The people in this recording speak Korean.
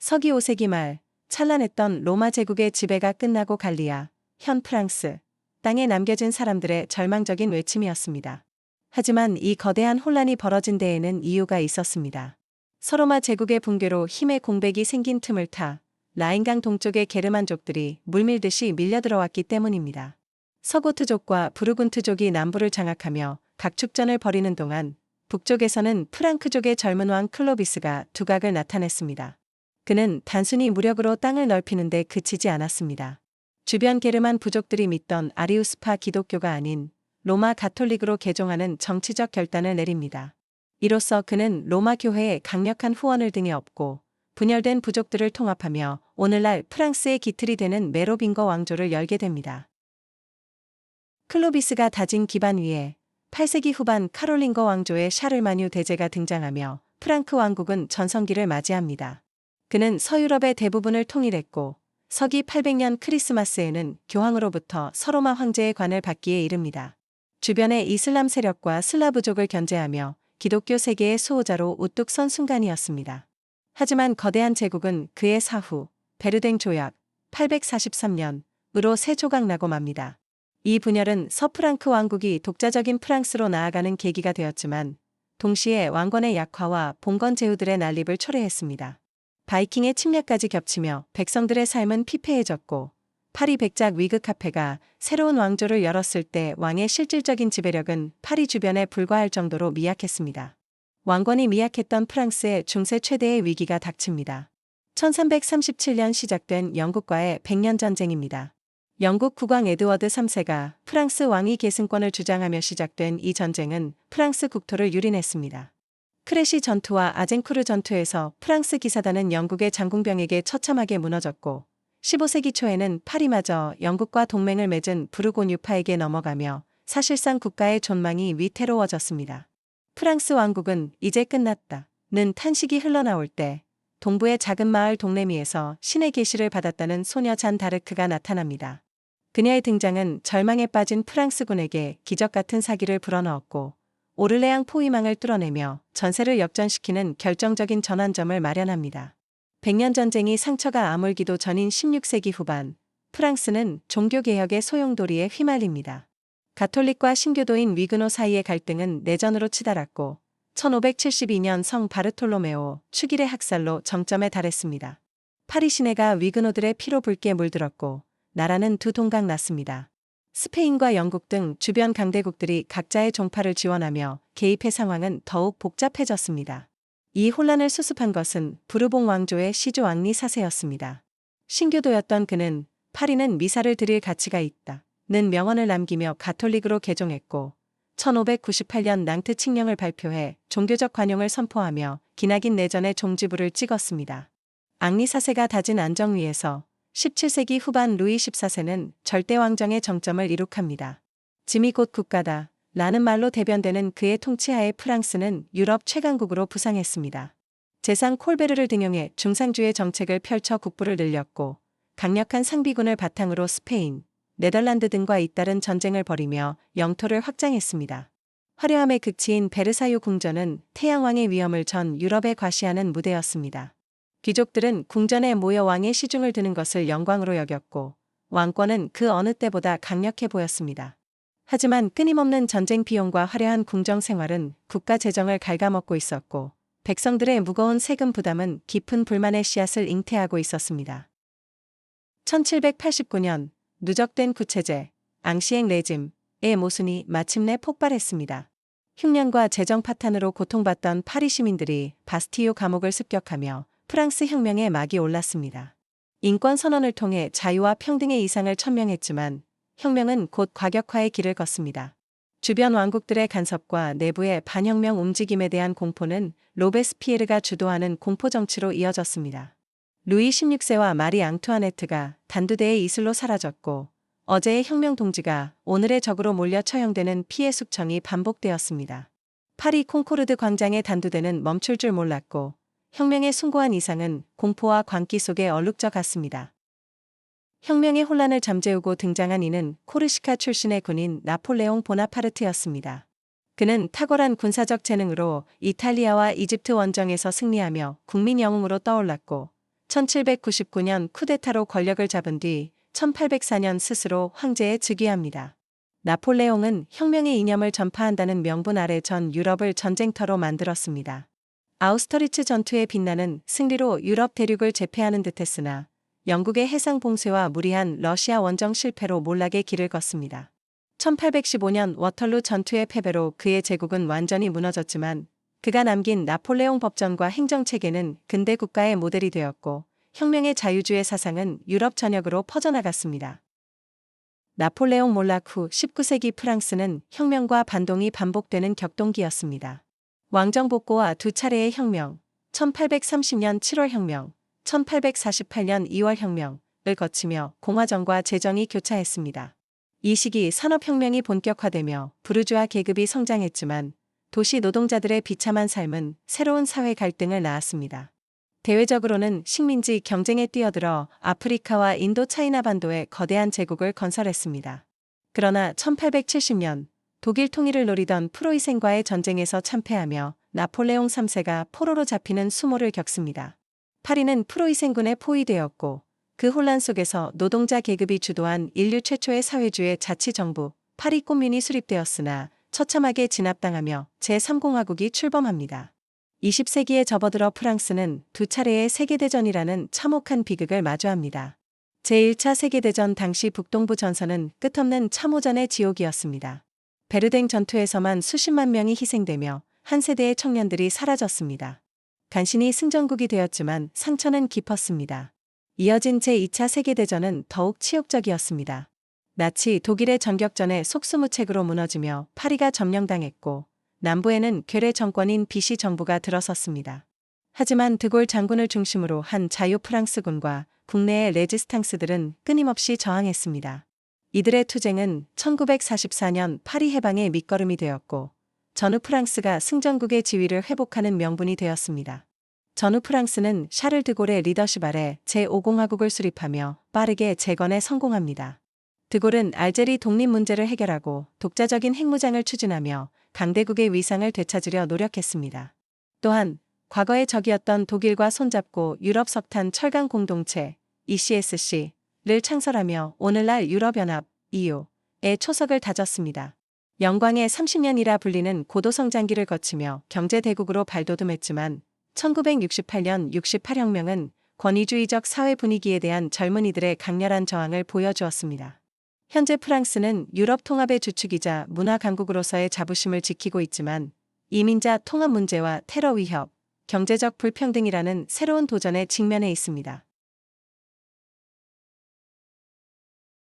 서기 5세기 말 찬란했던 로마 제국의 지배가 끝나고 갈리아, 현 프랑스 땅에 남겨진 사람들의 절망적인 외침이었습니다. 하지만 이 거대한 혼란이 벌어진 데에는 이유가 있었습니다. 서로마 제국의 붕괴로 힘의 공백이 생긴 틈을 타 라인강 동쪽의 게르만족들이 물밀듯이 밀려들어왔기 때문입니다. 서고트족과 부르군트족이 남부를 장악하며 각축전을 벌이는 동안 북쪽에서는 프랑크족의 젊은 왕 클로비스가 두각을 나타냈습니다. 그는 단순히 무력으로 땅을 넓히는 데 그치지 않았습니다. 주변 게르만 부족들이 믿던 아리우스파 기독교가 아닌 로마 가톨릭으로 개종하는 정치적 결단을 내립니다. 이로써 그는 로마 교회에 강력한 후원을 등에 업고 분열된 부족들을 통합하며 오늘날 프랑스의 기틀이 되는 메로빙거 왕조를 열게 됩니다. 클로비스가 다진 기반 위에 8세기 후반 카롤링거 왕조의 샤를마뉴 대제가 등장하며 프랑크 왕국은 전성기를 맞이합니다. 그는 서유럽의 대부분을 통일했고 서기 800년 크리스마스에는 교황으로부터 서로마 황제의 관을 받기에 이릅니다. 주변의 이슬람 세력과 슬라브족을 견제하며 기독교 세계의 수호자로 우뚝 선 순간이었습니다. 하지만 거대한 제국은 그의 사후 베르댕 조약 843년으로 새 조각 나고 맙니다. 이 분열은 서프랑크 왕국이 독자적인 프랑스로 나아가는 계기가 되었지만 동시에 왕권의 약화와 봉건 제후들의 난립을 초래했습니다. 바이킹의 침략까지 겹치며 백성들의 삶은 피폐해졌고 파리 백작 위그 카페가 새로운 왕조를 열었을 때 왕의 실질적인 지배력은 파리 주변에 불과할 정도로 미약했습니다. 왕권이 미약했던 프랑스의 중세 최대의 위기가 닥칩니다. 1337년 시작된 영국과의 100년 전쟁입니다. 영국 국왕 에드워드 3세가 프랑스 왕위 계승권을 주장하며 시작된 이 전쟁은 프랑스 국토를 유린했습니다. 크레시 전투와 아젠쿠르 전투에서 프랑스 기사단은 영국의 장궁병에게 처참하게 무너졌고 15세기 초에는 파리마저 영국과 동맹을 맺은 부르고뉴파에게 넘어가며 사실상 국가의 존망이 위태로워졌습니다. 프랑스 왕국은 이제 끝났다는 탄식이 흘러나올 때 동부의 작은 마을 동레미에서 신의 계시를 받았다는 소녀 잔 다르크가 나타납니다. 그녀의 등장은 절망에 빠진 프랑스군에게 기적 같은 사기를 불어넣었고 오를레앙 포위망을 뚫어내며 전세를 역전시키는 결정적인 전환점을 마련합니다. 백년 전쟁이 상처가 아물기도 전인 16세기 후반, 프랑스는 종교개혁의 소용돌이에 휘말립니다. 가톨릭과 신교도인 위그노 사이의 갈등은 내전으로 치달았고 1572년 성 바르톨로메오 축일의 학살로 정점에 달했습니다. 파리 시내가 위그노들의 피로 붉게 물들었고 나라는 두 동강 났습니다. 스페인과 영국 등 주변 강대국들이 각자의 종파를 지원하며 개입해 상황은 더욱 복잡해졌습니다. 이 혼란을 수습한 것은 부르봉 왕조의 시조 앙리 4세였습니다. 신교도였던 그는 파리는 미사를 드릴 가치가 있다는 명언을 남기며 가톨릭으로 개종했고 1598년 낭트 칙령을 발표해 종교적 관용을 선포하며 기나긴 내전의 종지부를 찍었습니다. 앙리 4세가 다진 안정 위에서 17세기 후반 루이 14세는 절대왕정의 정점을 이룩합니다. 짐이 곧 국가다 라는 말로 대변되는 그의 통치하에 프랑스는 유럽 최강국으로 부상했습니다. 제상 콜베르를 등용해 중상주의 정책을 펼쳐 국부를 늘렸고 강력한 상비군을 바탕으로 스페인, 네덜란드 등과 잇따른 전쟁을 벌이며 영토를 확장했습니다. 화려함의 극치인 베르사유 궁전은 태양왕의 위엄을 전 유럽에 과시하는 무대였습니다. 귀족들은 궁전에 모여 왕의 시중을 드는 것을 영광으로 여겼고 왕권은 그 어느 때보다 강력해 보였습니다. 하지만 끊임없는 전쟁 비용과 화려한 궁정 생활은 국가 재정을 갉아먹고 있었고 백성들의 무거운 세금 부담은 깊은 불만의 씨앗을 잉태하고 있었습니다. 1789년 누적된 구체제, 앙시엥 레짐의 모순이 마침내 폭발했습니다. 흉년과 재정 파탄으로 고통받던 파리 시민들이 바스티유 감옥을 습격하며 프랑스 혁명의 막이 올랐습니다. 인권 선언을 통해 자유와 평등의 이상을 천명했지만 혁명은 곧 과격화의 길을 걷습니다. 주변 왕국들의 간섭과 내부의 반혁명 움직임에 대한 공포는 로베스피에르가 주도하는 공포정치로 이어졌습니다. 루이 16세와 마리 앙투아네트가 단두대의 이슬로 사라졌고 어제의 혁명 동지가 오늘의 적으로 몰려 처형되는 피해 숙청이 반복되었습니다. 파리 콩코르드 광장의 단두대는 멈출 줄 몰랐고 혁명의 숭고한 이상은 공포와 광기 속에 얼룩져 갔습니다. 혁명의 혼란을 잠재우고 등장한 이는 코르시카 출신의 군인 나폴레옹 보나파르트였습니다. 그는 탁월한 군사적 재능으로 이탈리아와 이집트 원정에서 승리하며 국민 영웅으로 떠올랐고 1799년 쿠데타로 권력을 잡은 뒤 1804년 스스로 황제에 즉위합니다. 나폴레옹은 혁명의 이념을 전파한다는 명분 아래 전 유럽을 전쟁터로 만들었습니다. 아우스터리츠 전투에 빛나는 승리로 유럽 대륙을 제패하는 듯했으나 영국의 해상 봉쇄와 무리한 러시아 원정 실패로 몰락의 길을 걷습니다. 1815년 워털루 전투의 패배로 그의 제국은 완전히 무너졌지만 그가 남긴 나폴레옹 법전과 행정체계는 근대 국가의 모델이 되었고 혁명의 자유주의 사상은 유럽 전역으로 퍼져나갔습니다. 나폴레옹 몰락 후 19세기 프랑스는 혁명과 반동이 반복되는 격동기였습니다. 왕정 복고와 두 차례의 혁명, 1830년 7월 혁명, 1848년 2월 혁명을 거치며 공화정과 제정이 교차했습니다. 이 시기 산업혁명이 본격화되며 부르주아 계급이 성장했지만 도시 노동자들의 비참한 삶은 새로운 사회 갈등을 낳았습니다. 대외적으로는 식민지 경쟁에 뛰어들어 아프리카와 인도 차이나 반도에 거대한 제국을 건설했습니다. 그러나 1870년 독일 통일을 노리던 프로이센과의 전쟁에서 참패하며 나폴레옹 3세가 포로로 잡히는 수모를 겪습니다. 파리는 프로이센군에 포위되었고 그 혼란 속에서 노동자 계급이 주도한 인류 최초의 사회주의 자치정부 파리 꼼뮌이 수립되었으나 처참하게 진압당하며 제3공화국이 출범합니다. 20세기에 접어들어 프랑스는 두 차례의 세계대전이라는 참혹한 비극을 마주합니다. 제1차 세계대전 당시 북동부 전선은 끝없는 참호전의 지옥이었습니다. 베르댕 전투에서만 수십만 명이 희생되며 한 세대의 청년들이 사라졌습니다. 간신히 승전국이 되었지만 상처는 깊었습니다. 이어진 제2차 세계대전은 더욱 치욕적이었습니다. 나치 독일의 전격전에 속수무책으로 무너지며 파리가 점령당했고 남부에는 괴뢰 정권인 비시 정부가 들어섰습니다. 하지만 드골 장군을 중심으로 한 자유 프랑스군과 국내의 레지스탕스들은 끊임없이 저항했습니다. 이들의 투쟁은 1944년 파리 해방의 밑거름이 되었고 전후 프랑스가 승전국의 지위를 회복하는 명분이 되었습니다. 전후 프랑스는 샤를 드골의 리더십 아래 제5공화국을 수립하며 빠르게 재건에 성공합니다. 드골은 알제리 독립 문제를 해결하고 독자적인 핵무장을 추진하며 강대국의 위상을 되찾으려 노력했습니다. 또한 과거의 적이었던 독일과 손잡고 유럽 석탄 철강 공동체 ECSC를 창설하며 오늘날 유럽연합 EU의 초석을 다졌습니다. 영광의 30년이라 불리는 고도성장기를 거치며 경제대국으로 발돋움했지만 1968년 68혁명은 권위주의적 사회 분위기에 대한 젊은이들의 강렬한 저항을 보여주었습니다. 현재 프랑스는 유럽 통합의 주축이자 문화 강국으로서의 자부심을 지키고 있지만 이민자 통합 문제와 테러 위협, 경제적 불평등이라는 새로운 도전에 직면해 있습니다.